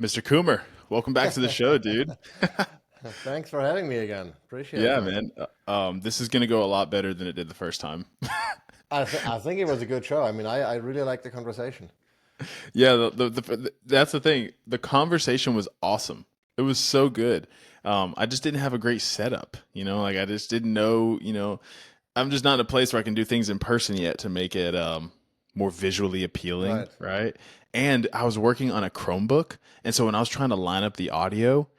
Mr. Coomer, welcome back to the show, dude. Thanks for having me again. Appreciate it, Yeah, man. man. This is gonna go a lot better than it did the first time. I think it was a good show. I really liked the conversation. Yeah, that's the thing. The conversation was awesome. It was so good. I just didn't have a great setup, like I just didn't know, I'm just not in a place where I can do things in person yet to make it more visually appealing, Right. right? And I was working on a Chromebook, and so when I was trying to line up the audio,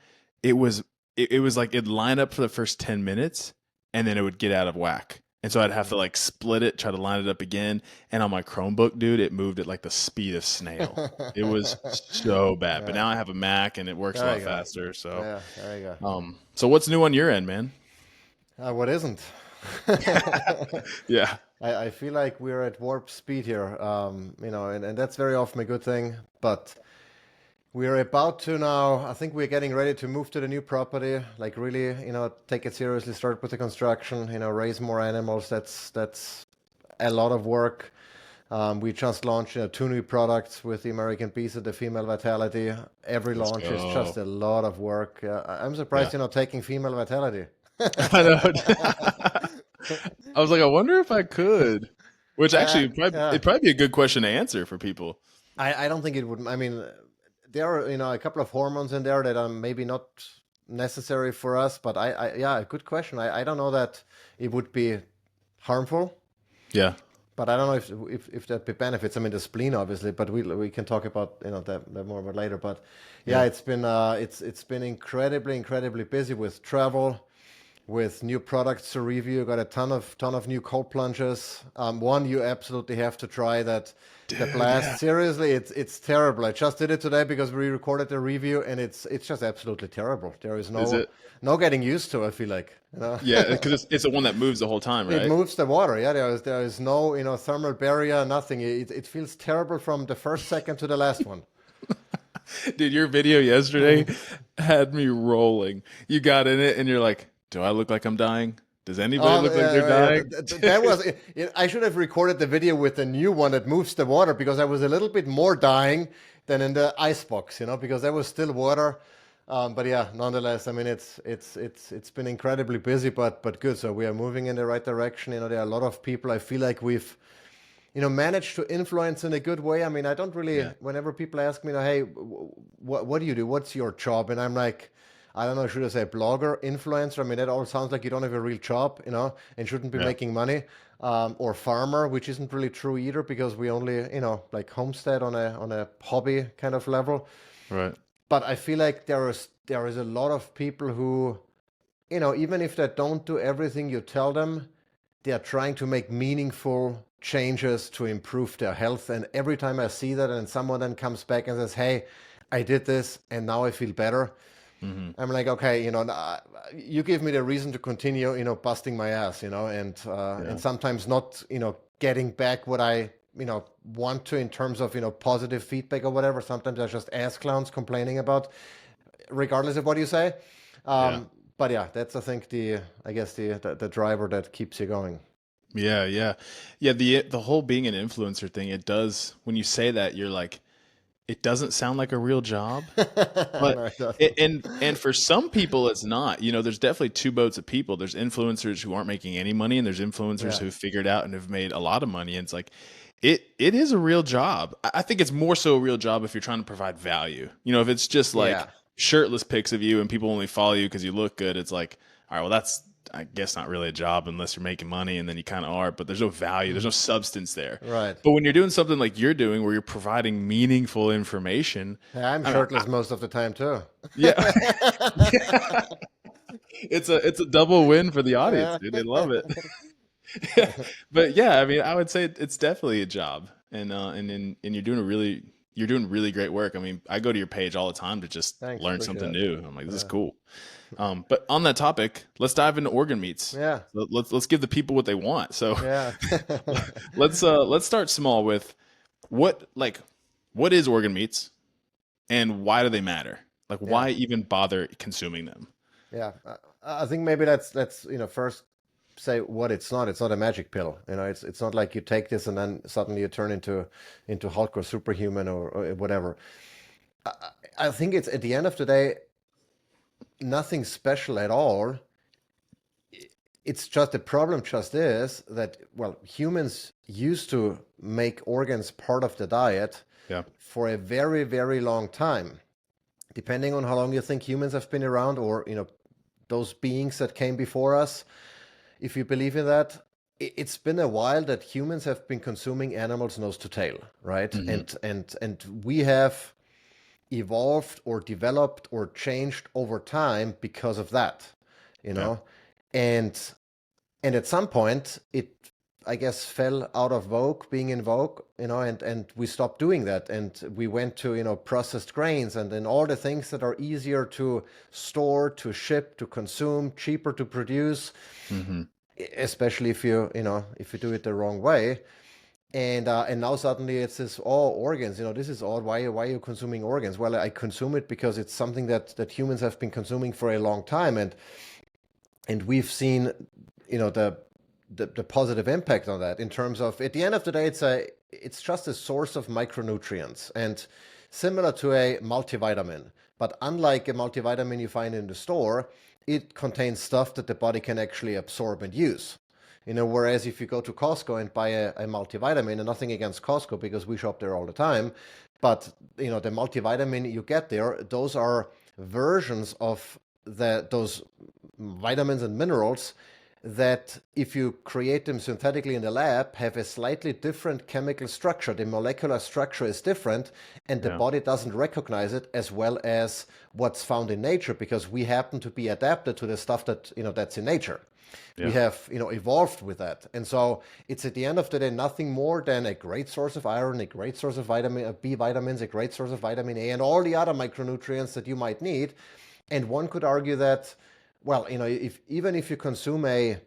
it was it was like it'd line up for the first 10 minutes and then it would get out of whack. And so I'd have to Mhm. like split it, try to line it up again. And on my Chromebook, dude, it moved at like the speed of snail. It was so bad. But Yeah. now I have a Mac and it works a There lot you go. faster. So, Yeah, there you go. so what's new on your end, man? What isn't? Yeah. I feel like we're at warp speed here, and that's very often a good thing. But we're about to now, I think we're getting ready to move to the new property, like really, take it seriously, start with the construction, raise more animals. That's a lot of work. We just launched two new products with the American Beast and the female vitality. Every Let's launch is just go. a lot of work. I'm Yeah. surprised you're not taking female vitality. I know. I was like, I wonder if I could. Which actually Yeah, it'd probably be a good question to answer for people. I don't think it would. I mean, there are a couple of hormones in there that are maybe not necessary for us, but yeah, good question. I don't know that it would be harmful. Yeah. But I don't know if that be benefits. I mean, the spleen, obviously, but we can talk about that more about later. But yeah, Yeah. it's been incredibly busy with travel, with new products to review. Got a ton of new cold plunges. One you absolutely have to try that. The Dude, blast. yeah. Seriously, it's terrible. I just did it today because we recorded the review, and it's just absolutely terrible. There is Is it? no getting used to. I feel like. Yeah, because it's the one that moves the whole time, It right? moves the water. Yeah, there is no thermal barrier, nothing. It feels terrible from the first second to the last one. Dude, your video yesterday had me rolling. You got in it and you're like, do I look like I'm dying? Does anybody Oh look like they're yeah, dying? that was. I should have recorded the video with the new one that moves the water because I was a little bit more dying than in the ice box, because there was still water. But yeah, nonetheless, I mean it's been incredibly busy, but good. So we are moving in the right direction. There are a lot of people. I feel like we've managed to influence in a good way. I mean, I don't really. Yeah. Whenever people ask me, hey, what do you do? What's your job? And I'm like, I don't know, should I say blogger, influencer? I mean, that all sounds like you don't have a real job, and shouldn't be Yeah. making money. Or farmer, which isn't really true either, because we only, like homestead on a hobby kind of level. Right. But I feel like there is a lot of people who, even if they don't do everything you tell them, they are trying to make meaningful changes to improve their health. And every time I see that, and someone then comes back and says, "Hey, I did this, and now I feel better," Hmm. I'm like, okay, you give me the reason to continue, busting my ass, and Yeah. sometimes not, getting back what I, want to in terms of, positive feedback or whatever. Sometimes I just ass clowns complaining about, regardless of what you say. Yeah. But yeah, that's I think I guess the driver that keeps you going. Yeah. Yeah. Yeah. The whole being an influencer thing, it does when you say that, you're like, it doesn't sound like a real job. But No, it doesn't. and for some people it's not. There's definitely two boats of people. There's influencers who aren't making any money and there's influencers Yeah, who figured out and have made a lot of money. And it's like it is a real job. I think it's more so a real job if you're trying to provide value. If it's just like yeah. shirtless pics of you and people only follow you because you look good, it's like, all right, well that's I guess not really a job unless you're making money and then you kind of are, but there's no value, there's no Mhm. substance there. Right. But when you're doing something like you're doing where you're providing meaningful information, Yeah, I'm I don't know, shirtless most of the time too. yeah. It's a double win for the audience, Yeah. dude. They love it. But yeah, I mean, I would say it's definitely a job, and you're doing really great work. I mean, I go to your page all the time to just Thanks, learn appreciate something it. new. I'm like, this is Yeah. cool. But on that topic, let's dive into organ meats. Yeah. Let's give the people what they want. So Yeah. let's start small with what like what is organ meats and why do they matter? Like, Yeah. why even bother consuming them? Yeah. I think maybe let's first say what it's not. It's not a magic pill. It's not like you take this and then suddenly you turn into Hulk or superhuman or whatever. I, I think it's at the end of the day, nothing special at all. It's just the problem just is that, well, humans used to make organs part of the diet Yeah. for a very, very long time. Depending on how long you think humans have been around, or those beings that came before us, if you believe in that, it's been a while that humans have been consuming animals nose to tail, right? Hmm. And we have evolved or developed or changed over time because of that, you Yeah. know. And and at some point it, I guess, fell out of vogue, being in vogue, and we stopped doing that, and we went to processed grains, and then all the things that are easier to store, to ship, to consume, cheaper to produce, Hmm. especially if you do it the wrong way. And now suddenly it's this, oh, organs, this is odd. Why are you consuming organs? Well, I consume it because it's something that humans have been consuming for a long time, and we've seen the positive impact on that, in terms of, at the end of the day, it's just a source of micronutrients, and similar to a multivitamin. But unlike a multivitamin you find in the store, it contains stuff that the body can actually absorb and use. Whereas if you go to Costco and buy a multivitamin, and nothing against Costco because we shop there all the time, but the multivitamin you get there, those are versions of those vitamins and minerals that, if you create them synthetically in the lab, have a slightly different chemical structure. The molecular structure is different, and the Yeah. body doesn't recognize it as well as what's found in nature, because we happen to be adapted to the stuff that's in nature. We Yeah. have evolved with that, and so it's, at the end of the day, nothing more than a great source of iron, a great source of vitamin B vitamins, a great source of vitamin A, and all the other micronutrients that you might need. And one could argue that, well, if even if you consume a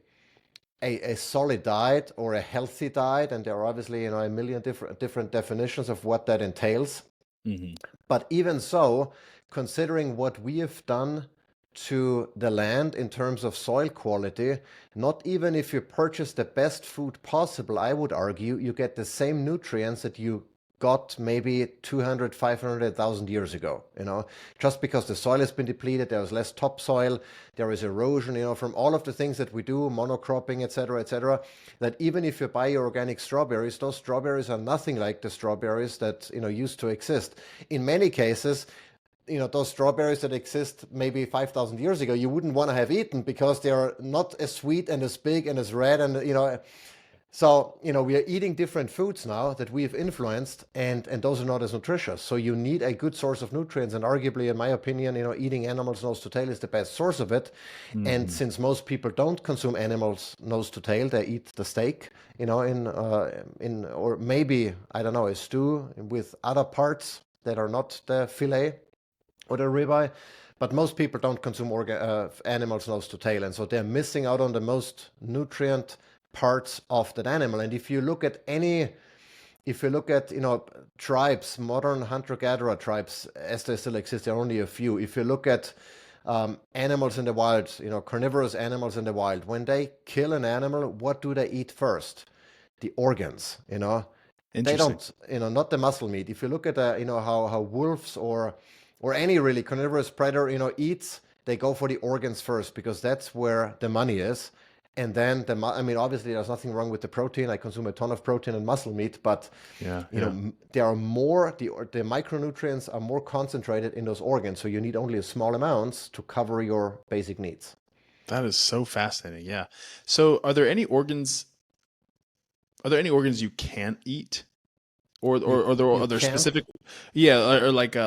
solid diet or a healthy diet, and there are obviously a million different definitions of what that entails, Hmm. but even so, considering what we have done to the land in terms of soil quality, not even if you purchase the best food possible, I would argue you get the same nutrients that you got maybe 200, 500,000 years ago. Just because the soil has been depleted, there is less topsoil, there is erosion, from all of the things that we do, monocropping, etc., that even if you buy your organic strawberries, those strawberries are nothing like the strawberries that used to exist. In many cases, those strawberries that exist maybe 5,000 years ago, you wouldn't want to have eaten, because they are not as sweet and as big and as red, and so we are eating different foods now that we've influenced, and those are not as nutritious. So you need a good source of nutrients, and arguably, in my opinion, eating animals nose to tail is the best source of it. And Hmm. since most people don't consume animals nose to tail, they eat the steak, in or maybe, I don't know, a stew with other parts that are not the fillet or the ribeye. But most people don't consume animals nose to tail, and so they're missing out on the most nutrient parts of that animal. And if you look at tribes, modern hunter-gatherer tribes, as they still exist, there are only a few. If you look at animals in the wild, carnivorous animals in the wild, when they kill an animal, what do they eat first? The organs. They Interesting. don't, not the muscle meat. If you look at how wolves or any really carnivorous predator eats, they go for the organs first, because that's where the money is. And then I mean, obviously there's nothing wrong with the protein. I consume a ton of protein and muscle meat, but Yeah. Yeah. there are more, the micronutrients are more concentrated in those organs, so you need only a small amounts to cover your basic needs. That is so fascinating. Yeah. So, are there any organs you can't eat, or You or are there you other can't. specific? Yeah, or like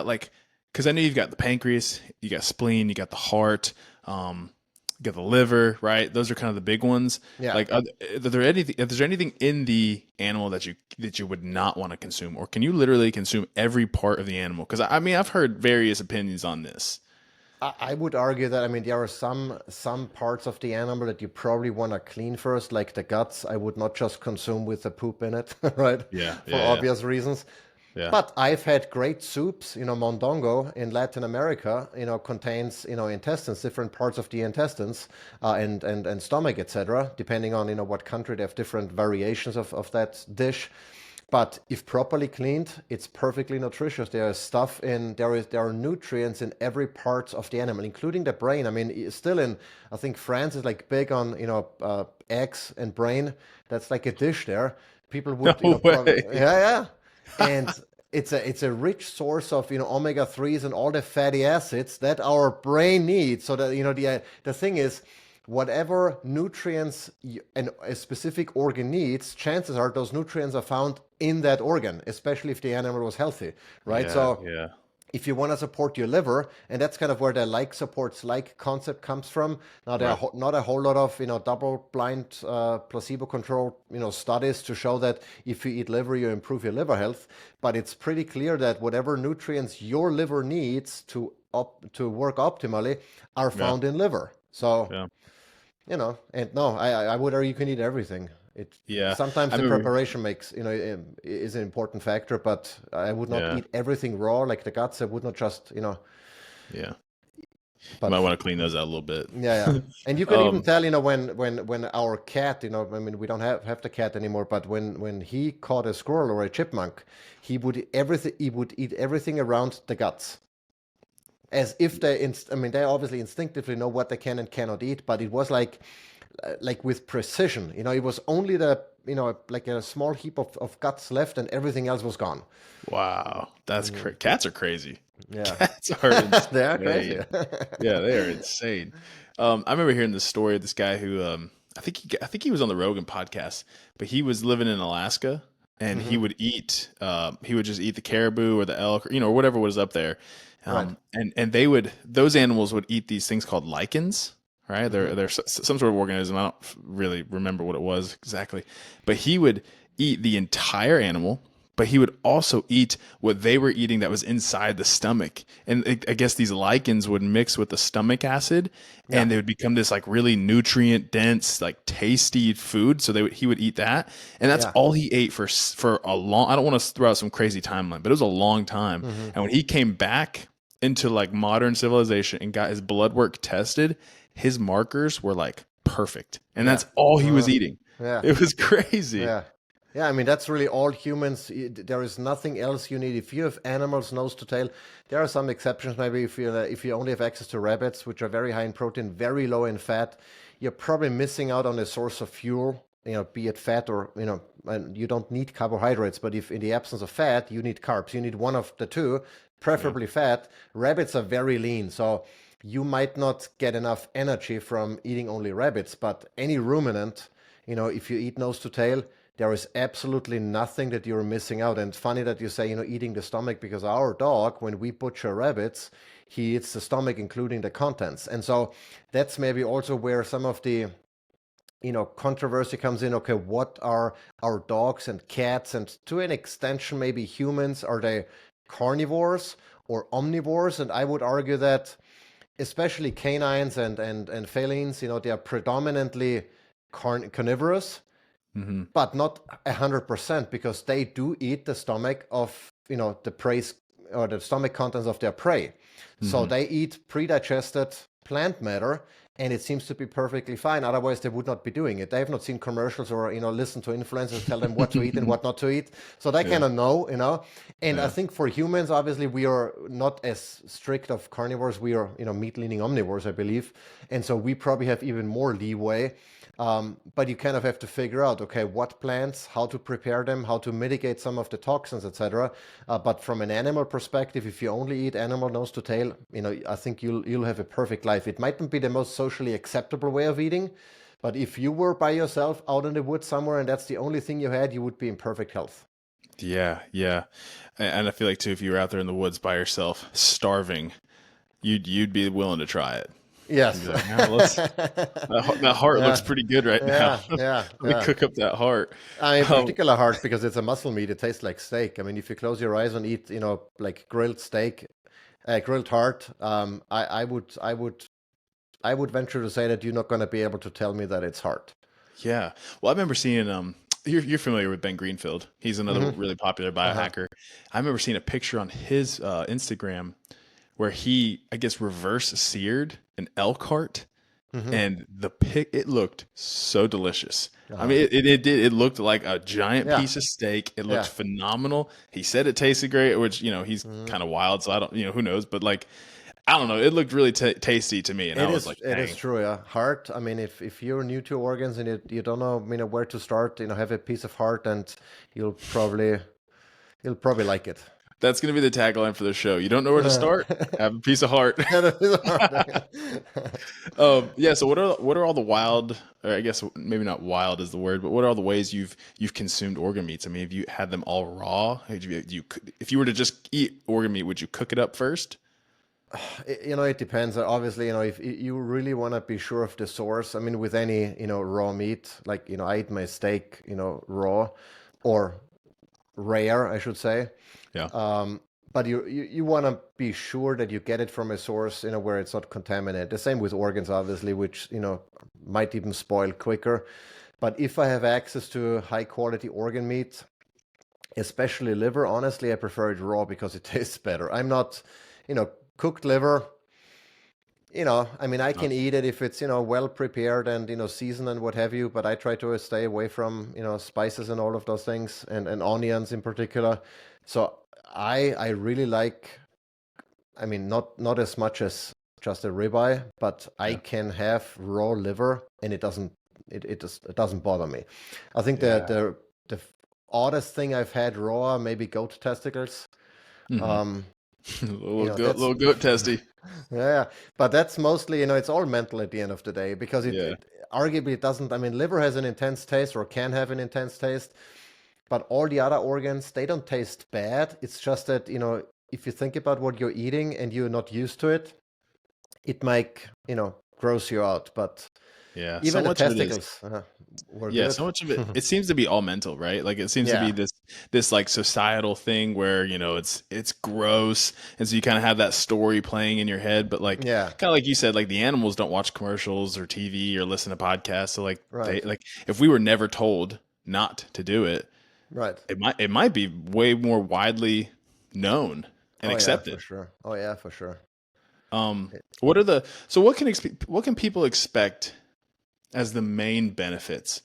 because I know you've got the pancreas, you got spleen, you got the heart, you got the liver, right? Those are kind of the big ones. Yeah. Like, is there anything in the animal that you would not want to consume, or can you literally consume every part of the animal? Because I mean, I've heard various opinions on this. I would argue that, I mean, there are some parts of the animal that you probably want to clean first, like the guts. I would not just consume with the poop in it, right? Yeah, For yeah, yeah, obvious reasons. yeah. But I've had great soups. Mondongo in Latin America, contains, intestines, different parts of the intestines, and stomach, etc. Depending on, what country, they have different variations of that dish. But if properly cleaned, it's perfectly nutritious. There are nutrients in every part of the animal, including the brain. I mean, still in, I think France is like big on, eggs and brain. That's like a dish there. People would, No probably, way. yeah, yeah. And it's a rich source of, omega 3s and all the fatty acids that our brain needs. So that, the thing is, whatever nutrients a specific organ needs, chances are those nutrients are found in that organ, especially if the animal was healthy, right? Yeah, So yeah, if you want to support your liver, and that's kind of where the like supports like concept comes from. Now there are right. not a whole lot of double-blind placebo-controlled studies to show that if you eat liver, you improve your liver health. But it's pretty clear that whatever nutrients your liver needs to work optimally are Yeah, found in liver. So yeah, and no, I would argue you can eat everything. It yeah. sometimes I the remember. preparation makes is an important factor, but I would not Yeah, eat everything raw like the guts. I would not just yeah. You might but want to clean those out a little bit. yeah, yeah. And you could even Um, tell, when our cat, I mean, we don't have the cat anymore, but when he caught a squirrel or a chipmunk, he would eat everything around the guts. As if I mean, they obviously instinctively know what they can and cannot eat, but it was like with precision. It was only like a small heap of guts left, and everything else was gone. wow, Mm, cats are crazy. yeah, Cats are they are crazy. insane. Yeah, they are insane. I remember hearing the story of this guy who, I think he was on the Rogan podcast, but he was living in Alaska and Hmm. he would just eat the caribou or the elk, or, or whatever was up there. Right. And those animals would eat these things called lichens, right? Hmm. They're some sort of organism. I don't really remember what it was exactly, but he would eat the entire animal, but he would also eat what they were eating that was inside the stomach. And I guess these lichens would mix with the stomach acid Yeah. and they would become this like really nutrient dense, like tasty food. So he would eat that. And that's Yeah. all he ate for a long, I don't want to throw out some crazy timeline, but it was a long time. Hmm. And when he came back into like modern civilization and got his blood work tested, his markers were like perfect. And Yeah. that's all he was Uh, eating. yeah. It was crazy. Yeah. Yeah, I mean that's really all humans. There is nothing else you need. If you have animals nose to tail, there are some exceptions. Maybe if you only have access to rabbits, which are very high in protein, very low in fat, you're probably missing out on a source of fuel. Be it fat or and you don't need carbohydrates. But if in the absence of fat, you need carbs. You need one of the two, Yeah. preferably fat. Rabbits are very lean, so you might not get enough energy from eating only rabbits. But any ruminant, if you eat nose to tail, there is absolutely nothing that you're missing out. And funny that you say, eating the stomach, because our dog, when we butcher rabbits, he eats the stomach, including the contents. And so that's maybe also where some of the, controversy comes in. Okay, what are our dogs and cats, and to an extension, maybe humans? Are they carnivores or omnivores? And I would argue that especially canines and felines, they are predominantly carnivorous, Hmm. but not 100% because they do eat the stomach of the prey or the stomach contents of their prey. So Hmm. they eat pre-digested plant matter, and it seems to be perfectly fine. Otherwise, they would not be doing it. They have not seen commercials or listen to influencers tell them what to eat and what not to eat. So they Yeah. kind of know. And I Yeah. think for humans, obviously, we are not as strict of carnivores. We are meat-leaning omnivores, I believe, and so we probably have even more leeway. But you kind of have to figure out, okay, what plants, how to prepare them, how to mitigate some of the toxins, etc. But from an animal perspective, if you only eat animal nose to tail, I think you'll have a perfect life. It might not be the most socially acceptable way of eating, but if you were by yourself out in the woods somewhere and that's the only thing you had, you would be in perfect health. Yeah. Yeah. And I feel like too, if you were out there in the woods by yourself, starving, you'd be willing to try it. You'd Yes. be like, "Ah, that heart looks Yeah. pretty good right now. Yeah. Yeah. Let me Yeah. cook up that heart." I mean, Um, particular hard because it's a muscle meat. It tastes like steak. I mean, if you close your eyes and eat, like grilled steak, grilled heart, I would venture to say that you're not going to be able to tell me that it's hard. yeah. Well, I remember seeing you're familiar with Ben Greenfield. He's another Hmm. really popular Uh-huh. biohacker. I remember seeing a picture on his Instagram where he, I guess, reverse seared an elk heart Hmm. and the pick, it looked so delicious. I Uh-huh. mean, it did. It looked like a giant Yeah. piece of steak. It looked Yeah. phenomenal. He said it tasted great, which, he's Mhm. kind of wild, so I don't, who knows? But like, I don't know. It looked really tasty to me, and I was like, It is dang, true, yeah. Heart, I mean, if you're new to organs and you don't know, where to start, have a piece of heart and you'll probably you'll probably like it. that's gonna be the tagline for the show. You don't know where to Yeah, start? Have a piece of heart. a piece of heart. Yeah. So what are all the wild, or I guess maybe not wild is the word, but what are all the ways you've consumed organ meats? I mean, have you had them all raw? If you were to just eat organ meat, would you cook it up first? It depends. Obviously, if you really want to be sure of the source, I mean, with any, raw meat, like, I eat my steak, raw or rare, I should say. Yeah. Um, but you want to be sure that you get it from a source, where it's not contaminated. The same with organs, obviously, which, might even spoil quicker. But if I have access to high quality organ meat, especially liver, honestly, I prefer it raw because it tastes better. I'm not, cooked liver. I mean, I Oh, can eat it if it's, well prepared and, seasoned and what have you, but I try to stay away from, spices and all of those things and onions in particular. So I really like, I mean, not as much as just a ribeye, but I yeah. can have raw liver and it doesn't bother me. I think Yeah. the oddest thing I've had raw, maybe goat testicles. Hmm. Um, Little that's goat testy. yeah, but that's mostly, it's all mental at the end of the day because Yeah. it arguably it doesn't. I mean, liver has an intense taste or can have an intense taste, but all the other organs, they don't taste bad. It's just that, if you think about what you're eating and you're not used to it, it might, gross you out. But Yeah. So even the much of it is. testicles were Yeah, good. so much of it, it seems to be all mental, right? Like it seems to be Yeah, this like societal thing where, it's gross. And so you kind of have that story playing in your head, but like yeah, kind of like you said, like the animals don't watch commercials or TV or listen to podcasts. So like they right, like if we were never told not to do it, right. it might be way more widely known and Oh yeah, for accepted. sure. Oh yeah, for sure. What are the so what can people expect as the main benefits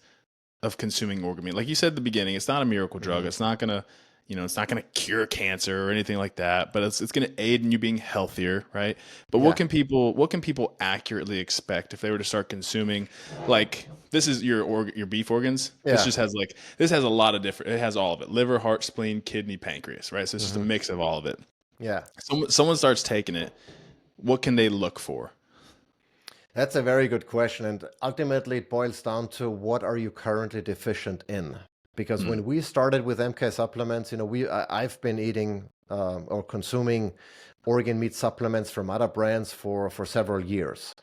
of consuming organ meat? Like you said at the beginning, it's not a miracle drug. Mhm. It's not gonna, it's not gonna cure cancer or anything like that. But it's gonna aid in you being healthier, right? But Yeah. what can people accurately expect if they were to start consuming, like this is your beef organs. Yeah. This has a lot of different. It has all of it: liver, heart, spleen, kidney, pancreas, right? So it's just a Hmm. mix of all of it. Yeah. Someone starts taking it. What can they look for? That's a very good question. And ultimately, it boils down to what are you currently deficient in? Because Mm, when we started with MK supplements, I've been eating or consuming organ meat supplements from other brands for several years.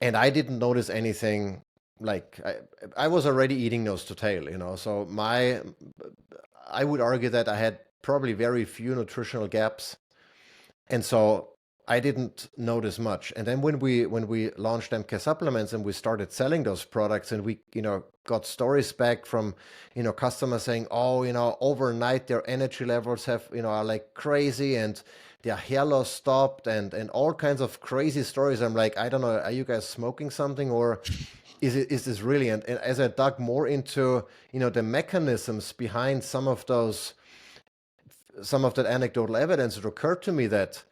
And I didn't notice anything like I was already eating nose to tail, So I would argue that I had probably very few nutritional gaps. And so I didn't notice much. And then when we launched MK supplements and we started selling those products and we, got stories back from, customers saying, oh, overnight their energy levels are like crazy and their hair loss stopped and all kinds of crazy stories. I'm like, I don't know, are you guys smoking something or is this really? And as I dug more into, the mechanisms behind some of that anecdotal evidence, it occurred to me that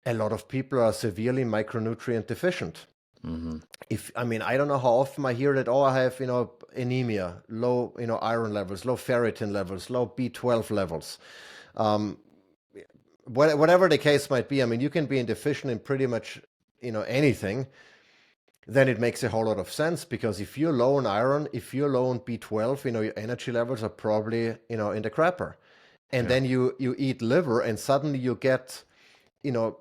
a lot of people are severely micronutrient deficient. hmm If I mean, I don't know how often I hear that. Oh, I have anemia, low iron levels, low ferritin levels, low B12 levels. Um, whatever the case might be. I mean, you can be deficient in pretty much anything. Then it makes a whole lot of sense because if you're low on iron, if you're low on B12, your energy levels are probably in the crapper. And Yeah. then you eat liver, and suddenly you get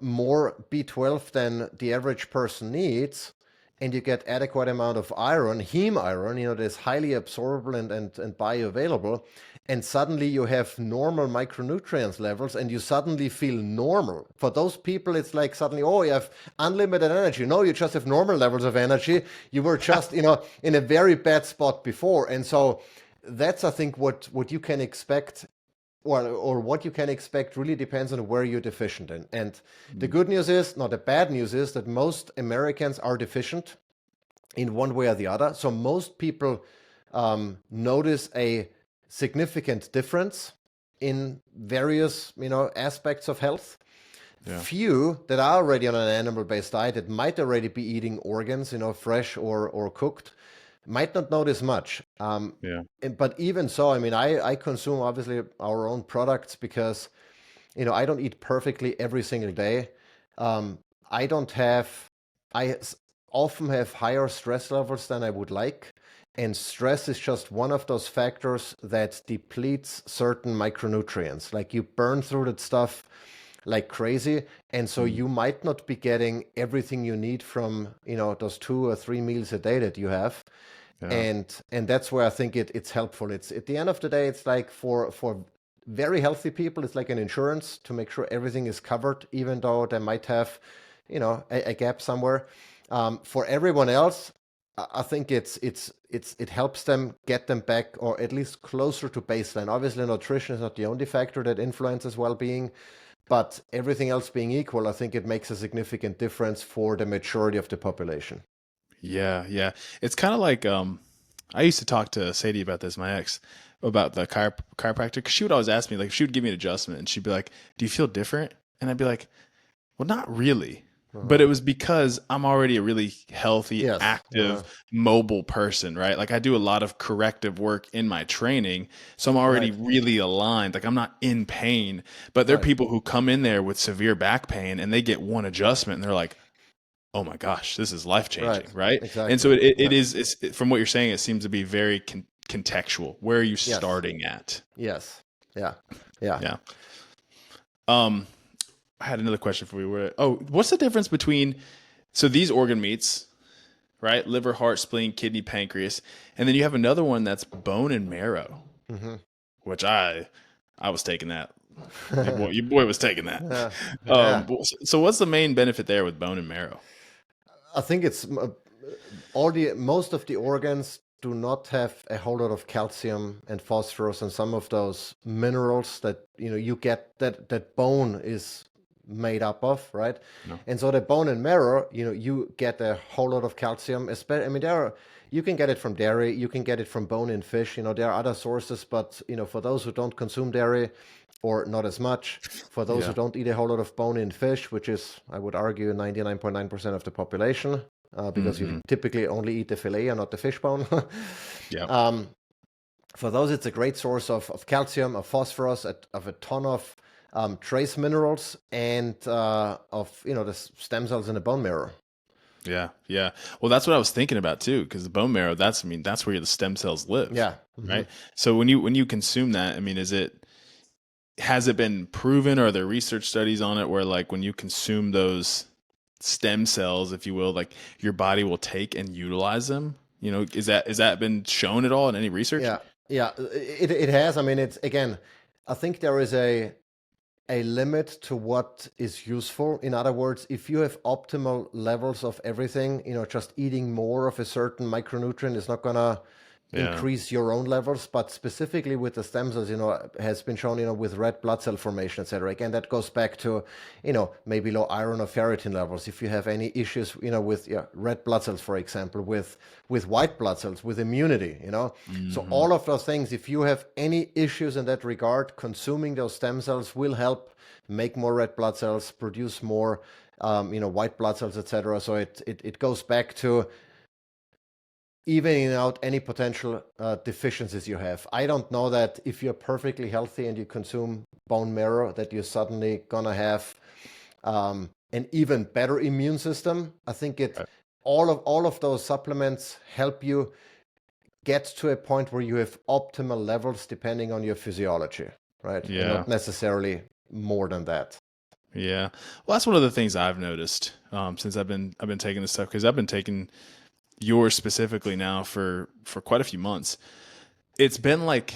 more B12 than the average person needs, and you get adequate amount of iron, heme iron, that is highly absorbable and bioavailable, and suddenly you have normal micronutrients levels, and you suddenly feel normal. For those people, it's like suddenly, oh, you have unlimited energy. No, you just have normal levels of energy. You were just, in a very bad spot before, and so that's, I think, what you can expect or what you can expect really depends on where you're deficient in. And the good news is, not the bad news is, that most Americans are deficient in one way or the other. So most people notice a significant difference in various, aspects of health. Yeah. Few that are already on an animal-based diet, that might already be eating organs, fresh or cooked, might not notice much. Yeah. But even so, I mean, I consume obviously our own products because, I don't eat perfectly every single day. Um, I don't have, often have higher stress levels than I would like. And stress is just one of those factors that depletes certain micronutrients. Like you burn through that stuff like crazy. And so Mm. you might not be getting everything you need from, those 2 or 3 meals a day that you have. Yeah. And that's where I think it's helpful. It's at the end of the day, it's like for very healthy people, it's like an insurance to make sure everything is covered, even though they might have, a gap somewhere. For everyone else, I think it helps them get them back or at least closer to baseline. Obviously, nutrition is not the only factor that influences well-being, but everything else being equal, I think it makes a significant difference for the majority of the population. Yeah, yeah. It's kind of like I used to talk to Sadie about this, my ex, about the chiropractor. 'Cause she would always ask me, like, she would give me an adjustment, and she'd be like, "Do you feel different?" And I'd be like, "Well, not really." But Uh-huh. it was because I'm already a really healthy, Yes. active, mobile person, right? Like I do a lot of corrective work in my training, so I'm already Right. really aligned. Like I'm not in pain. But there are Right. people who come in there with severe back pain and they get one adjustment and they're like, oh my gosh, this is life changing, Right. right? And so Exactly. it Yeah. is, from what you're saying, it seems to be very contextual. Where are you Yes. starting at? Yes. Yeah. Yeah. Yeah. Um, I had another question for you. What's the difference between, so these organ meats, right? Liver, heart, spleen, kidney, pancreas, and then you have another one that's bone and marrow, Hmm. which I was taking that. Your boy was taking that. Yeah. Yeah. So what's the main benefit there with bone and marrow? I think it's all the most of the organs do not have a whole lot of calcium and phosphorus and some of those minerals that you get that bone is made up of, right? No. And so the bone and marrow, you get a whole lot of calcium. Especially, I mean, you can get it from dairy, you can get it from bone in fish. There are other sources, but for those who don't consume dairy or not as much, for those who Yeah. don't eat a whole lot of bone in fish, which is, I would argue, 99.9% of the population, because you Hmm. typically only eat the fillet and not the fish bone. Yeah. um, for those, it's a great source of calcium, of phosphorus, of a ton of trace minerals, and of the stem cells in the bone marrow. Yeah, yeah. Well, that's what I was thinking about too, because the bone marrow, I mean, that's where the stem cells live, Yeah. Hmm. right? So when you consume that, I mean, has it been proven, or are there research studies on it where like when you consume those stem cells, if you will, like your body will take and utilize them? Is that been shown at all in any research? Yeah. Yeah. It has. I mean, it's again. I think there is a limit to what is useful. In other words, if you have optimal levels of everything, just eating more of a certain micronutrient is not gonna Yeah. increase your own levels. But specifically with the stem cells, has been shown, with red blood cell formation, etc. Again, that goes back to, maybe low iron or ferritin levels. If you have any issues, with red blood cells, for example, with white blood cells, with immunity, so Hmm. all of those things, if you have any issues in that regard, consuming those stem cells will help make more red blood cells, produce more, white blood cells, etc. So it goes back to evening out any potential deficiencies you have. I don't know that if you're perfectly healthy and you consume bone marrow, that you're suddenly gonna have an even better immune system. I think Right. all of those supplements help you get to a point where you have optimal levels depending on your physiology, right? And Yeah. not necessarily more than that. Yeah. Well, that's one of the things I've noticed since I've been taking this stuff, because I've been taking yours specifically now for quite a few months. It's been like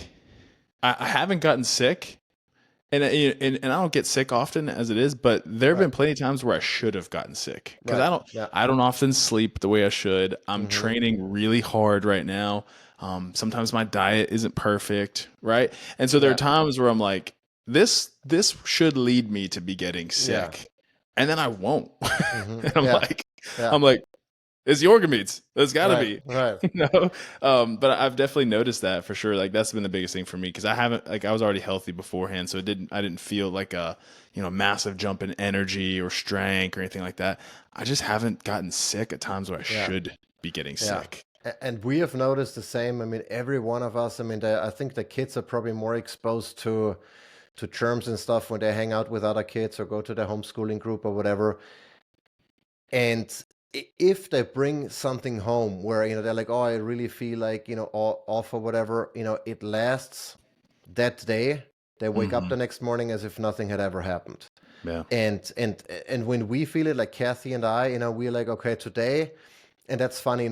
I haven't gotten sick, and I don't get sick often as it is, but there have Right, been plenty of times where I should have gotten sick because right, yeah. I don't often sleep the way I should. I'm Hmm. training really hard right now. Sometimes my diet isn't perfect, right? And so there are Yeah, times where I'm like, this should lead me to be getting Yeah. sick, and then I won't. And Yeah. Yeah. I'm like, it's the organ meats. That's got to Right. be, Right. you know. But I've definitely noticed that for sure. Like that's been the biggest thing for me because I haven't like I was already healthy beforehand, so I didn't feel like a massive jump in energy or strength or anything like that. I just haven't gotten sick at times where I Yeah. should be getting Yeah. sick. And we have noticed the same. I mean, every one of us, I mean, I think the kids are probably more exposed to germs and stuff when they hang out with other kids or go to their homeschooling group or whatever. And if they bring something home where, they're like, oh, I really feel like, off or whatever, it lasts that day. They wake up Hmm. the next morning as if nothing had ever happened. Yeah. And when we feel it, like Kathy and I, we're like, okay, today, and that's funny,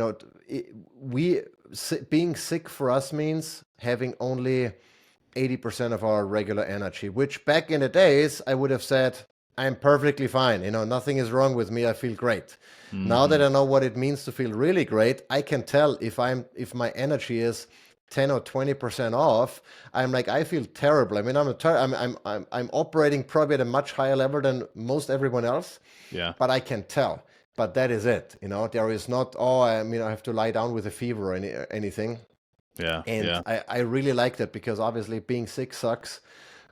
we being sick for us means having only 80% of our regular energy, which back in the days I would have said, I'm perfectly fine. Nothing is wrong with me. I feel great. Now that Hmm. I know what it means to feel really great, I can tell if my energy is 10 or 20% off. I'm like, I feel terrible. I mean, I'm operating probably at a much higher level than most everyone else, Yeah. but I can tell. But that is it. There is not, oh, I have to lie down with a fever or anything. Yeah. And Yeah. I really like that because obviously being sick sucks.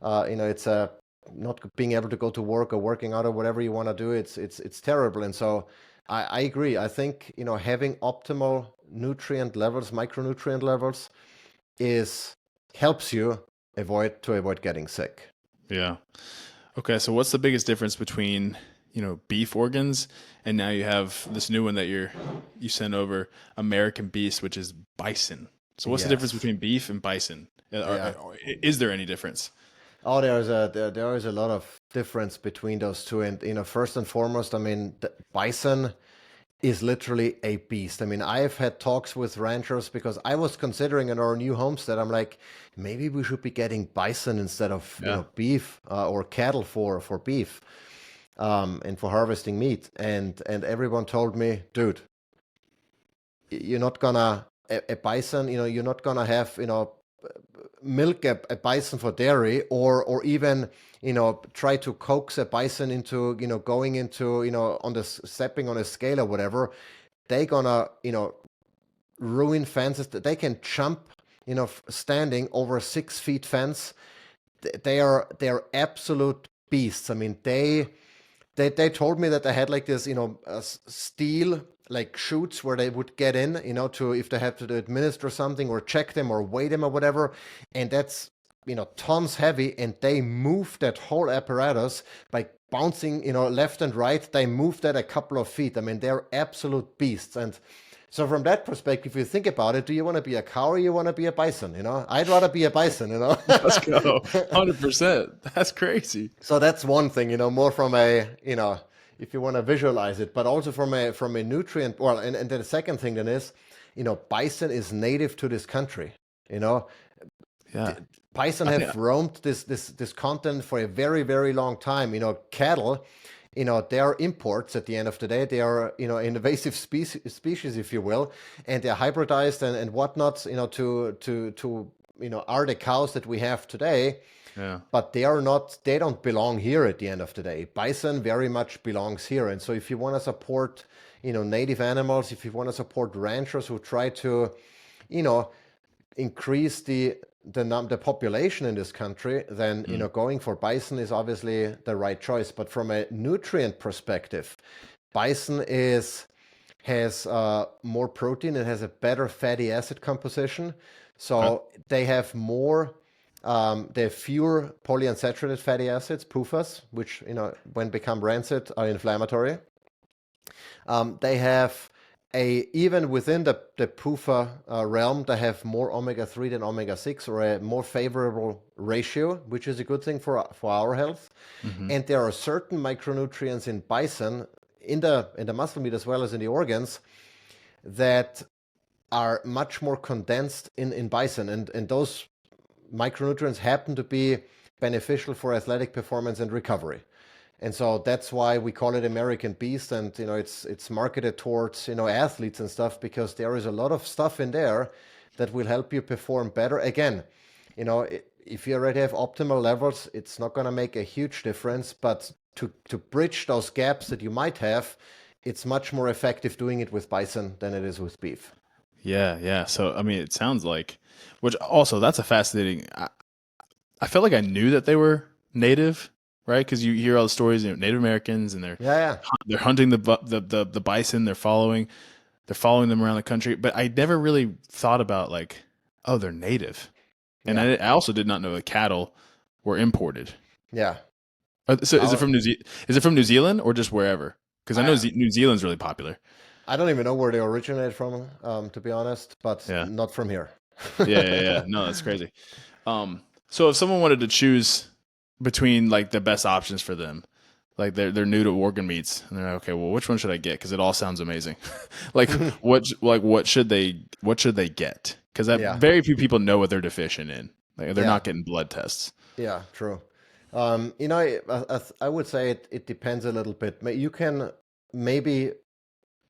It's not being able to go to work or working out or whatever you want to do. It's terrible. And so I agree. I think having optimal nutrient levels, micronutrient levels, is helps you avoid getting sick. Yeah. Okay, so what's the biggest difference between, beef organs and now you have this new one that you sent over, American beast, which is bison. So what's the difference Yes. between beef and bison? Yeah. Is there any difference? Oh, there is a lot of difference between those two, and first and foremost, I mean, the bison is literally a beast. I mean, I've had talks with ranchers because I was considering in our new homestead. I'm like, maybe we should be getting bison instead of Yeah. beef or cattle for beef and for harvesting meat. And everyone told me, dude, you're not gonna a bison. You're not gonna have milk a bison for dairy or even try to coax a bison into going into on the stepping on a scale or whatever. They gonna ruin fences. They can jump standing over a 6 feet fence. They're absolute beasts. I mean, they told me that they had like this, steel like chutes where they would get in, to if they have to administer something or check them or weigh them or whatever, and that's tons heavy, and they move that whole apparatus by bouncing, left and right. They move that a couple of feet. I mean, they're absolute beasts. And so from that perspective, if you think about it, do you want to be a cow or you want to be a bison? I'd rather be a bison. Let's go. 100%. That's crazy. So that's one thing, more from a, if you want to visualize it, but also from a nutrient. Well, and then the second thing then is, bison is native to this country. You know, Yeah. Bison I think have roamed this continent for a very, very long time. Cattle, they are imports at the end of the day. They are, an invasive species, if you will, and they're hybridized and whatnot, to are the cows that we have today. yeah. But they don't belong here at the end of the day. Bison very much belongs here. And so if you want to support, native animals, if you want to support ranchers who try to, you know, increase the population in this country, then, Mm. going for bison is obviously the right choice. But from a nutrient perspective, bison has more protein. It has a better fatty acid composition. Okay. So they have fewer polyunsaturated fatty acids, PUFAs, which, when become rancid, are inflammatory. They have even within the PUFA realm, they have more omega-3 than omega-6, or a more favorable ratio, which is a good thing for our health. Hmm. And there are certain micronutrients in bison, in the muscle meat as well as in the organs, that are much more condensed in bison. And those micronutrients happen to be beneficial for athletic performance and recovery. And so that's why we call it American Beast, and it's marketed towards athletes and stuff, because there is a lot of stuff in there that will help you perform better. Again, if you already have optimal levels, it's not going to make a huge difference. But to bridge those gaps that you might have, it's much more effective doing it with bison than it is with beef. Yeah, yeah. So I mean, it sounds like, which also that's a fascinating. I felt like I knew that they were native, right? Because you hear all the stories, Native Americans, and Yeah, yeah, they're hunting the bison. They're following them around the country. But I never really thought about like, oh, they're native. And yeah, I also did not know that cattle were imported. yeah. So is it Our, from is it from New Zealand or just wherever? Because I know I New Zealand's really popular. I don't even know where they originated from, to be honest, but Yeah, not from here. yeah. No, that's crazy. So if someone wanted to choose between like the best options for them, like they're new to organ meats, and they're like, okay, well, which one should I get? Because it all sounds amazing. Like what should they get? Because Yeah, very few people know what they're deficient in. Like they're yeah, not getting blood tests. yeah, true. I would say it depends a little bit. You can maybe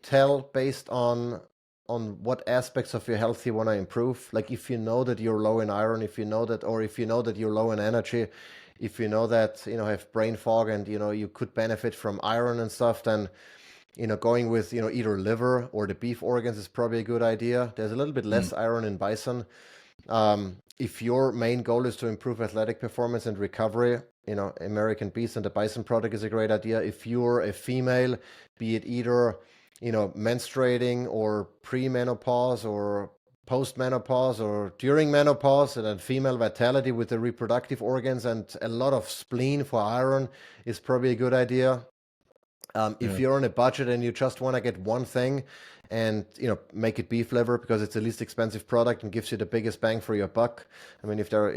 tell based on what aspects of your health you want to improve. Like if you know that you're low in iron, if you know that, or if you know that you're low in energy, if you know that have brain fog and you could benefit from iron and stuff, then going with either liver or the beef organs is probably a good idea. There's a little bit Mm, less iron in bison. If your main goal is to improve athletic performance and recovery, American beast and the bison product is a great idea. If you're a female, be it either, menstruating or pre-menopause or post-menopause or during menopause, and then female vitality with the reproductive organs and a lot of spleen for iron is probably a good idea. If yeah, you're on a budget and you just want to get one thing and make it beef liver because it's the least expensive product and gives you the biggest bang for your buck. I mean, if there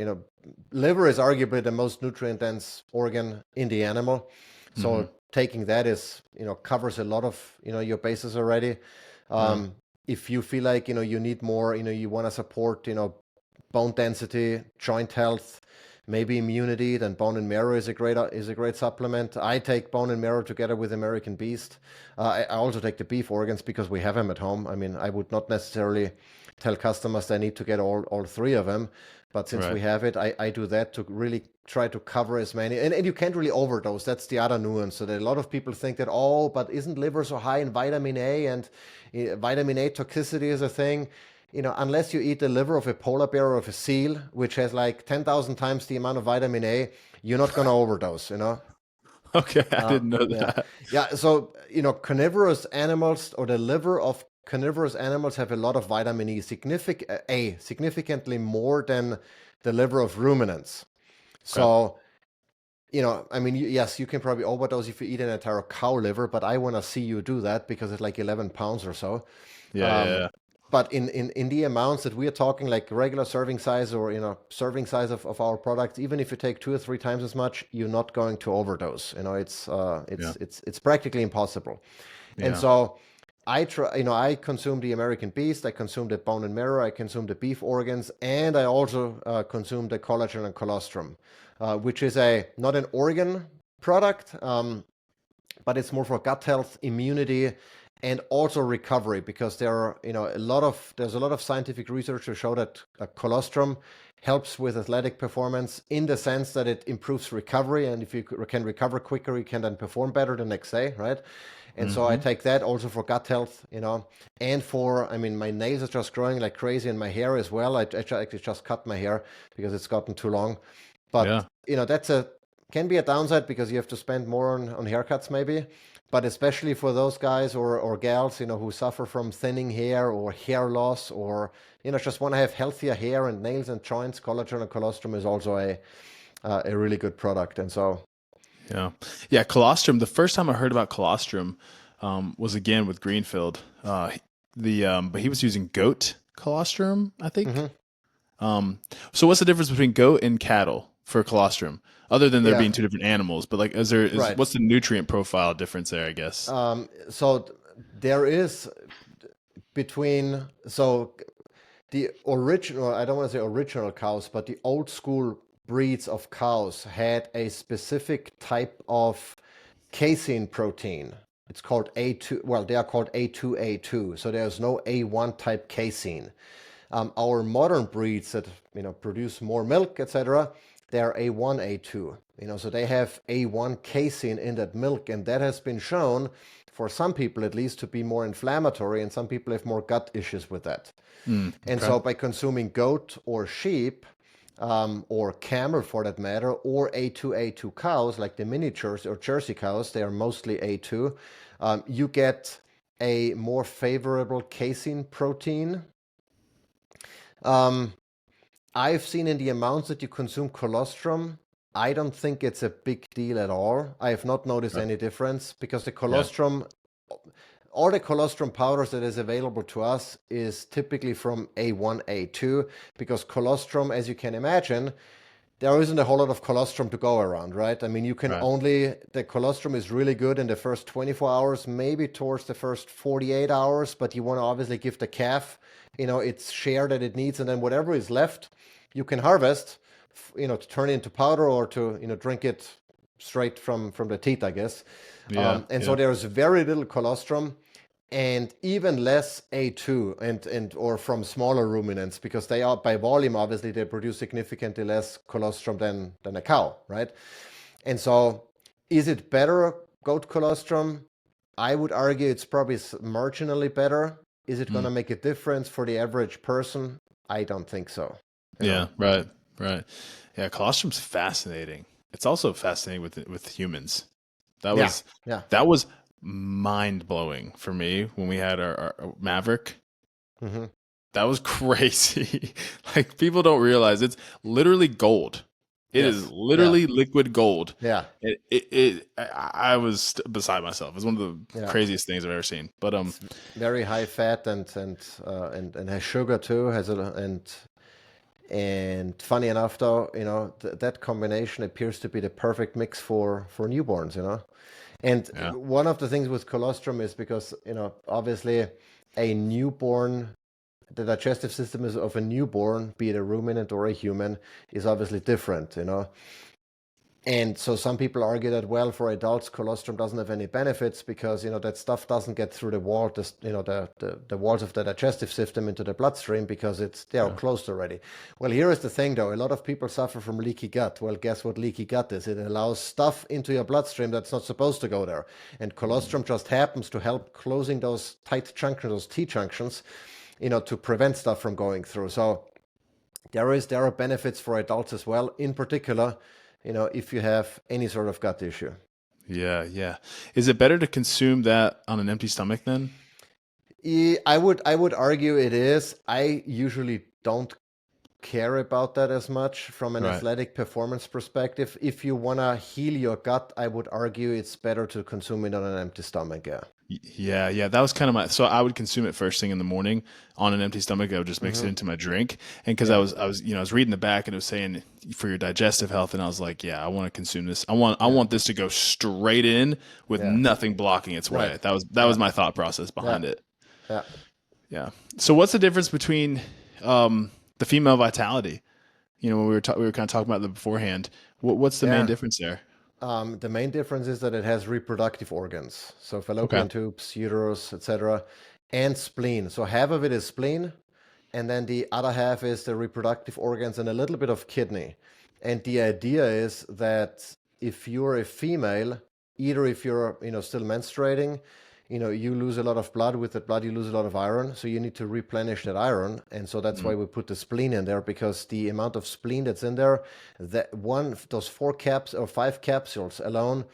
liver is arguably the most nutrient dense organ in the animal, hmm so taking that is covers a lot of your bases already. yeah, If you feel like you need more, you want to support bone density, joint health, maybe immunity, then bone and marrow is a great supplement. I take bone and marrow together with American Beast. I also take the beef organs because we have them at home. I mean, I would not necessarily tell customers they need to get all three of them, but since right, we have it, I do that to really try to cover as many. And you can't really overdose. That's the other nuance. So that a lot of people think that, oh, but isn't liver so high in vitamin A, and vitamin A toxicity is a thing. Unless you eat the liver of a polar bear or of a seal, which has like 10,000 times the amount of vitamin A, you're not going to overdose. okay, I didn't know Yeah. that. Yeah. So, carnivorous animals or the liver of carnivorous animals have a lot of vitamin E, significantly more than the liver of ruminants. Okay, So, I mean, yes, you can probably overdose if you eat an entire cow liver, but I want to see you do that because it's like 11 pounds or so. yeah, Um, yeah, but in the amounts that we are talking, like regular serving size or serving size of our products, even if you take 2 or 3 times as much, you're not going to overdose. It's yeah, it's practically impossible. And yeah, so I try, I consume the American Beast, I consume the bone and marrow, I consume the beef organs, and I also consume the collagen and colostrum, which is a not an organ product, but it's more for gut health, immunity, and also recovery because there are there's a lot of scientific research to show that colostrum helps with athletic performance in the sense that it improves recovery, and if you can recover quicker you can then perform better the next day, right? And so I hmm take that also for gut health, and for, I mean, my nails are just growing like crazy and my hair as well. I actually just cut my hair because it's gotten too long. But, yeah, that's can be a downside because you have to spend more on haircuts maybe. But especially for those guys or gals, who suffer from thinning hair or hair loss or, just want to have healthier hair and nails and joints, collagen and colostrum is also a really good product. And so, yeah, yeah. Colostrum. The first time I heard about colostrum was again with Greenfield. But he was using goat colostrum, I think. mhm, Um, so what's the difference between goat and cattle for colostrum, other than there yeah, being two different animals? But like, right. what's the nutrient profile difference there? I guess. So there is between, so the original, I don't want to say original cows, but the old school breeds of cows had a specific type of casein protein. It's called A2, well, they are called A2A2. So there's no A1 type casein. Our modern breeds that produce more milk, etc., they're A1, A2. So they have A1 casein in that milk, and that has been shown for some people at least to be more inflammatory, and some people have more gut issues with that. And Okay. so by consuming goat or sheep, or camel for that matter, or A2 cows like the miniatures or Jersey cows, they are mostly A2, you get a more favorable casein protein. I've seen in the amounts that you consume colostrum, I don't think it's a big deal at all. I have not noticed Right. any difference because the Yeah. colostrum, all the colostrum powders that is available to us is typically from A1, A2, because colostrum, as you can imagine, there isn't a whole lot of colostrum to go around, right? I mean, Right. the colostrum is really good in the first 24 hours, maybe towards the first 48 hours, but you want to obviously give the calf, its share that it needs, and then whatever is left, you can harvest, to turn into powder or to, drink it straight from the teat, I guess. Yeah. And so Yeah. there's very little colostrum and even less A2 and or from smaller ruminants, because they are by volume, obviously they produce significantly less colostrum than a cow, right? And so is it better goat colostrum? I would argue it's probably marginally better. Is it going Mm. to make a difference for the average person? I don't think so. You know? Yeah. Right. Right. Yeah. Colostrum's fascinating. It's also fascinating with humans. That Yeah, was yeah. that was mind blowing for me when we had our Maverick. Hmm. That was crazy. Like people don't realize it's literally gold. It is Yes. Yeah. literally liquid gold. Yeah. I was beside myself. It's one of the Yeah. craziest things I've ever seen. But It's very high fat and has sugar too. Has a and funny enough, though, that combination appears to be the perfect mix for newborns. And yeah, one of the things with colostrum is because obviously a newborn, the digestive system is of a newborn, be it a ruminant or a human, is obviously different. And so some people argue that, well, for adults, colostrum doesn't have any benefits because, that stuff doesn't get through the wall, the walls of the digestive system into the bloodstream because they are yeah, closed already. Well, here is the thing, though. A lot of people suffer from leaky gut. Well, guess what leaky gut is? It allows stuff into your bloodstream that's not supposed to go there. And colostrum just happens to help closing those tight junctions, those T junctions, to prevent stuff from going through. So there are benefits for adults as well, in particular, if you have any sort of gut issue. yeah, yeah. Is it better to consume that on an empty stomach then? I would argue it is. I usually don't care about that as much from an Right. athletic performance perspective. If you want to heal your gut, I would argue it's better to consume it on an empty stomach. Yeah. Yeah, yeah, that was kind of so I would consume it first thing in the morning on an empty stomach. I would just mix it Hmm. into my drink, and because Yeah. I was reading the back and it was saying for your digestive health, and I was like, yeah, I want to consume this. I Yeah. want this to go straight in with Yeah. nothing blocking its Right. way. That Yeah. was my thought process Yeah. behind it. Yeah. Yeah. So what's the difference between the female vitality? When we were kind of talking about that beforehand. What's the main Yeah. difference there? The main difference is that it has reproductive organs, so Okay. fallopian tubes, uterus, etc., and spleen. So half of it is spleen, and then the other half is the reproductive organs and a little bit of kidney. And the idea is that if you're a female, either if you're still menstruating, you lose a lot of blood. With that blood, you lose a lot of iron, so you need to replenish that iron. And so that's Mm. why we put the spleen in there, because the amount of spleen that's in there, those 4 caps or 5 capsules alone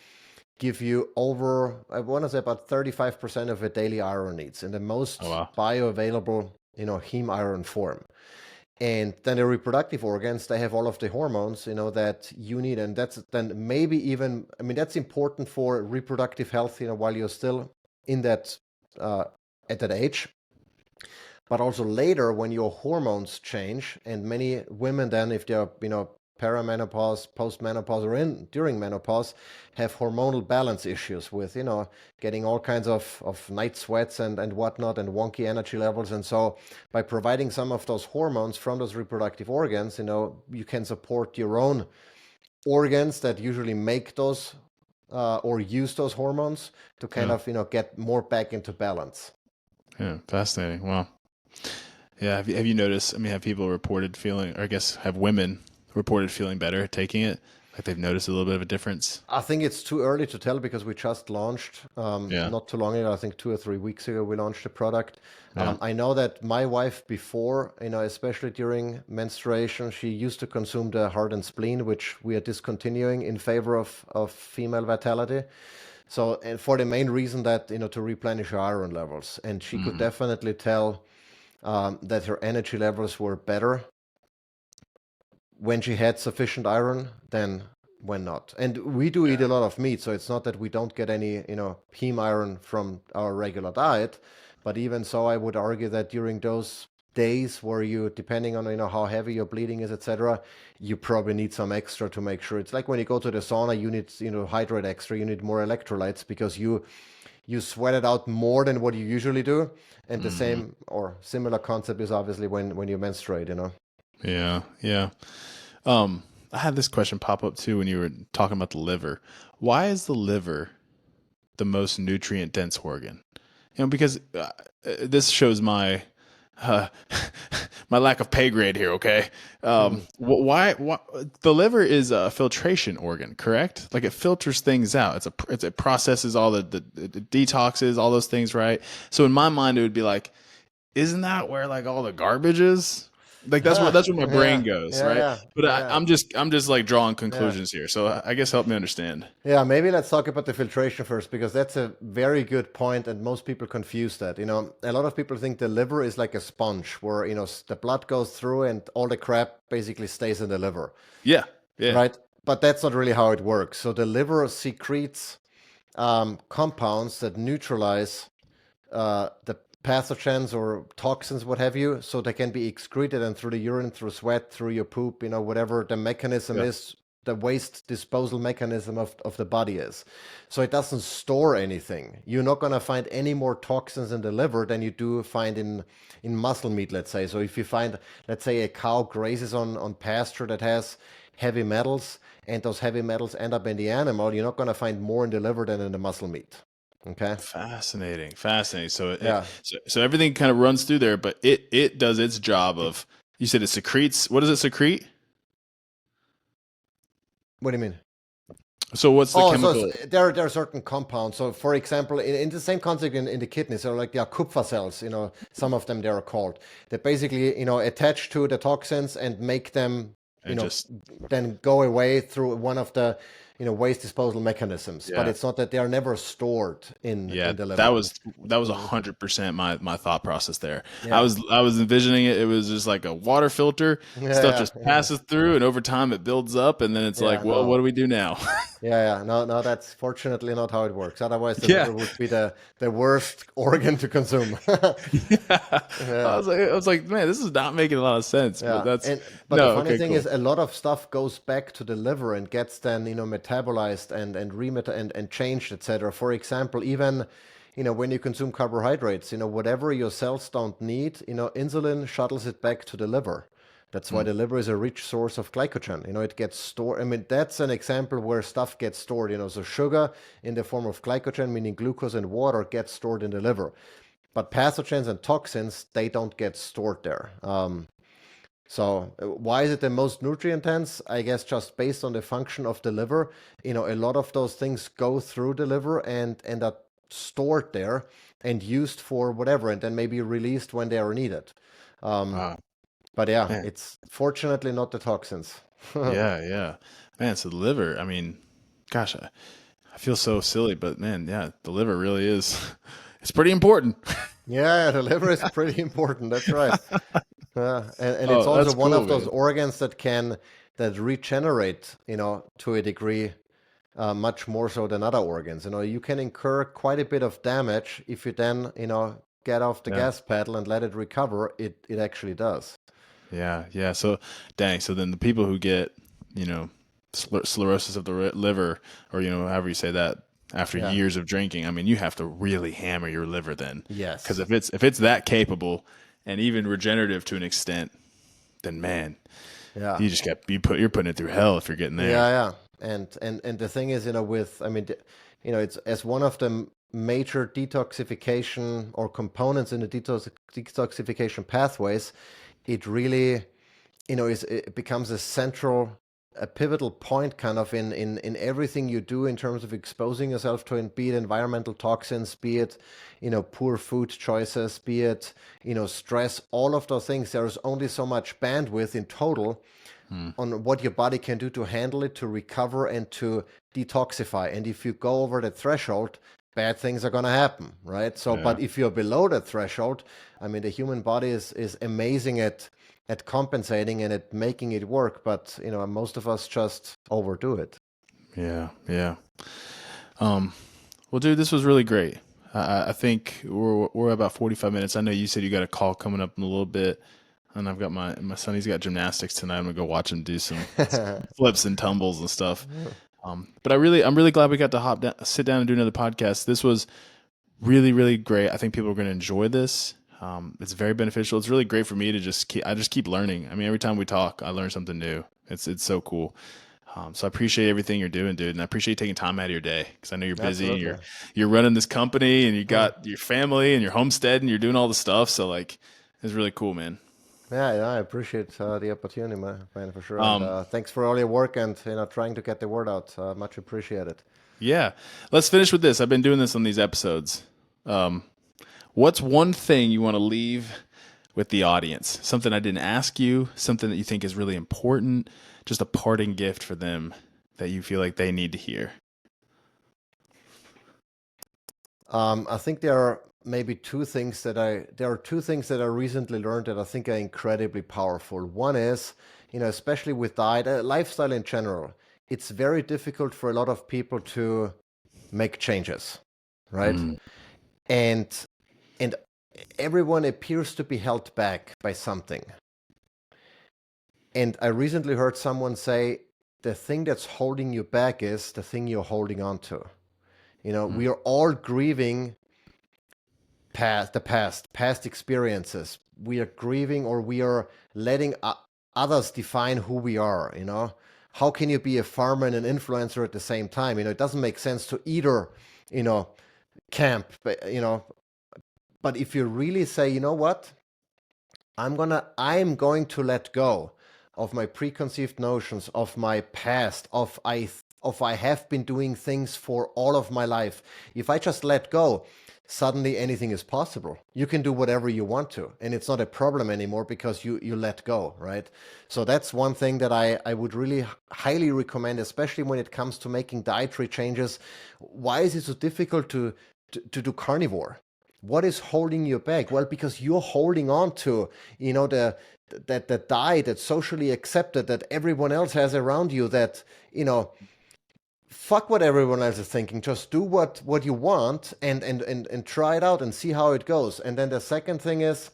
give you over, I want to say, about 35% of a daily iron needs in the Oh most wow. bioavailable heme iron form. And then the reproductive organs, they have all of the hormones that you need. And that's then maybe even, I mean, that's important for reproductive health while you're still in that uh, at that age. But also later, when your hormones change, and many women then, if they're perimenopause, postmenopause, or during menopause, have hormonal balance issues with getting all kinds of night sweats and whatnot, and wonky energy levels. And so by providing some of those hormones from those reproductive organs, you can support your own organs that usually make those or use those hormones to kind Yeah. of get more back into balance. Yeah. Fascinating. Wow. Yeah. Have you noticed? I mean, have people reported feeling, or I guess have women reported feeling better taking it? Like they've noticed a little bit of a difference. I think it's too early to tell because we just launched Yeah. not too long ago. I think 2 or 3 weeks ago we launched the product. Yeah. I know that my wife before, especially during menstruation, she used to consume the heart and spleen, which we are discontinuing in favor of female vitality. So, and for the main reason that, to replenish her iron levels. And she could Mm, definitely tell that her energy levels were better when she had sufficient iron than when not. And we do eat a lot of meat, so it's not that we don't get any, heme iron from our regular diet. But even so, I would argue that during those days where you, depending on, how heavy your bleeding is, etc., you probably need some extra to make sure. It's like when you go to the sauna, you need, hydrate extra, you need more electrolytes because you sweat it out more than what you usually do. And the mm, same or similar concept is obviously when you menstruate. yeah. Yeah. I had this question pop up too when you were talking about the liver. Why is the liver the most nutrient dense organ? Because this shows my uh, my lack of pay grade here. Okay, Hmm. why the liver is a filtration organ, correct? Like it filters things out. It processes all the detoxes, all those things, right? So in my mind, it would be like, isn't that where like all the garbage is? Like that's where my brain Yeah, goes, yeah, right? yeah, But yeah, I'm just like drawing yeah. conclusions here. So I guess help me understand. Yeah, maybe let's talk about the filtration first because that's a very good point and most people confuse that. A lot of people think the liver is like a sponge where, the blood goes through and all the crap basically stays in the liver, Yeah, yeah, right? But that's not really how it works. So the liver secretes compounds that neutralize the pathogens or toxins, what have you, so they can be excreted and through the urine, through sweat, through your poop, whatever the mechanism yeah. is, the waste disposal mechanism of the body is. So it doesn't store anything. You're not going to find any more toxins in the liver than you do find in muscle meat, let's say. So if you find, let's say, a cow grazes on pasture that has heavy metals and those heavy metals end up in the animal, you're not going to find more in the liver than in the muscle meat. Okay? Fascinating, fascinating. Yeah. So everything kind of runs through there, but it does its job of. You said it secretes. What does it secrete? What do you mean? So what's the Oh, so chemical? there are certain compounds. So, for example, in the same concept in the kidney, so like there are Kupffer cells, some of them they are called. They basically, attach to the toxins and make them, you And know, just then go away through one of the, waste disposal mechanisms. But yeah, it's not that they are never stored in yeah. the That liver. was that was Mhm. 100% my thought process there. Yeah, I was envisioning it. It was just like a water filter. Stuff yeah, just yeah, passes through, and over time it builds up, and then it's like, yeah. well, what No. do we do now? Yeah, yeah. No, no, that's fortunately not how it works. Otherwise, the Yeah. liver would be the worst organ to consume. Yeah. Yeah. I was like, man, this is not making a lot of sense. But Yeah, that's but the no, funny okay, thing is, cool. a lot of stuff goes back to the liver and gets then metabolized and remeta and changed, etc. For example, even when you consume carbohydrates, whatever your cells don't need, insulin shuttles it back to the liver. That's why Mm, the liver is a rich source of glycogen. It gets stored. I mean, that's an example where stuff gets stored. So sugar in the form of glycogen, meaning glucose and water, gets stored in the liver. But pathogens and toxins, they don't get stored there. So why is it the most nutrient dense? I guess just based on the function of the liver. A lot of those things go through the liver and are stored there and used for whatever, and then maybe released when they are needed. Um, wow, but yeah, man. it's fortunately not the toxins. Yeah, yeah, man. So the liver. I mean, gosh, I feel so silly, but man, yeah, the liver really is. It's pretty important. Yeah, the liver is pretty important. That's right. And it's Oh, also that's one cool, of those man. organs that regenerate, to a degree much more so than other organs. You can incur quite a bit of damage if you then, get off the Yeah, gas pedal and let it recover. It actually does. yeah, yeah. So, dang. So then the people who get, you know, sclerosis of the liver, or however you say that, after Yeah. years of drinking, I mean, you have to really hammer your liver then, because Yes. if it's that capable and even regenerative to an extent, then man, Yeah. you just got you're putting it through hell if you're getting there. Yeah. Yeah. And the thing is, with I mean, it's as one of them. major detoxification or components in the detoxification pathways, it really, it becomes a central, a pivotal point kind of in everything you do in terms of exposing yourself to, be it environmental toxins, be it, poor food choices, be it, stress, all of those things. There's only so much bandwidth in total on what your body can do to handle it, to recover and to detoxify. And if you go over the threshold, bad things are going to happen, right? So, Yeah. but if you're below the threshold, I mean, the human body is amazing at compensating and at making it work, but most of us just overdo it. Yeah. Yeah. Well, dude, this was really great. I think we're about 45 minutes. I know you said you got a call coming up in a little bit, and I've got my son. He's got gymnastics tonight. I'm gonna go watch him do some flips and tumbles and stuff. But I'm really glad we got to sit down and do another podcast. This was really, really great. I think people are going to enjoy this. It's very beneficial. It's really great for me to just keep learning. I mean, every time we talk, I learn something new. It's so cool. So I appreciate everything you're doing, dude, and I appreciate you taking time out of your day because I know you're busy. And you're running this company, and you got your family and your homestead, and you're doing all the stuff. So like, it's really cool, man. Yeah, I appreciate the opportunity, man, for sure. And thanks for all your work and trying to get the word out. Much appreciated. Yeah, let's finish with this. I've been doing this on these episodes. What's one thing you want to leave with the audience? Something I didn't ask you, something that you think is really important, just a parting gift for them that you feel like they need to hear. I think there are maybe two things that I recently learned that I think are incredibly powerful. One is, especially with diet, lifestyle in general, it's very difficult for a lot of people to make changes, right? And everyone appears to be held back by something. And I recently heard someone say, the thing that's holding you back is the thing you're holding on to. We are all grieving past experiences. We are grieving, or we are letting others define who we are. How can you be a farmer and an influencer at the same time? It doesn't make sense to either, camp, but if you really say, you know what, I'm going to let go of my preconceived notions, of my past, of I have been doing things for all of my life. If I just let go, suddenly anything is possible. You can do whatever you want to, and it's not a problem anymore because you let go, right? So that's one thing that I would really highly recommend, especially when it comes to making dietary changes. Why is it so difficult to do carnivore? What is holding you back? Well, because you're holding on to, the diet that's socially accepted, that everyone else has around you, that, fuck what everyone else is thinking. Just do what you want and try it out and see how it goes. And then the second thing is,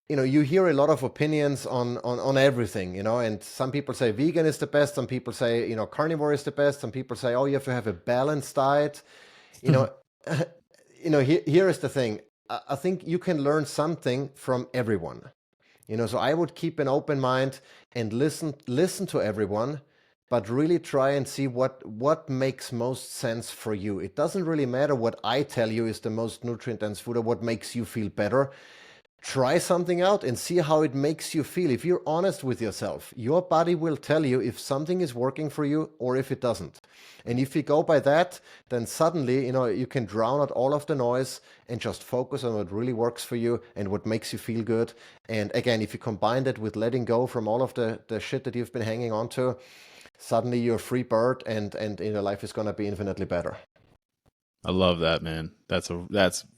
you hear a lot of opinions on everything, and some people say vegan is the best. Some people say, carnivore is the best. Some people say, oh, you have to have a balanced diet. Here is the thing. I think you can learn something from everyone. So I would keep an open mind and listen to everyone, but really try and see what makes most sense for you. It doesn't really matter what I tell you is the most nutrient-dense food or what makes you feel better. Try something out and see how it makes you feel. If you're honest with yourself, your body will tell you if something is working for you or if it doesn't. And if you go by that, then suddenly, you can drown out all of the noise and just focus on what really works for you and what makes you feel good. And again, if you combine that with letting go from all of the shit that you've been hanging on to, suddenly you're a free bird, and life is going to be infinitely better. I love that, man. That's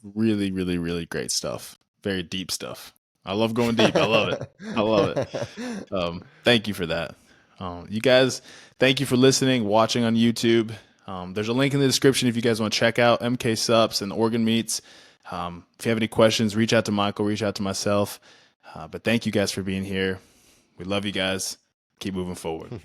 really, really, really great stuff. Very deep stuff. I love going deep. I love it. I love it. Thank you for that. You guys, thank you for listening, watching on YouTube. There's a link in the description if you guys want to check out MK Supps and Organ Meats. If you have any questions, reach out to Michael, reach out to myself. But thank you guys for being here. We love you guys. Keep moving forward.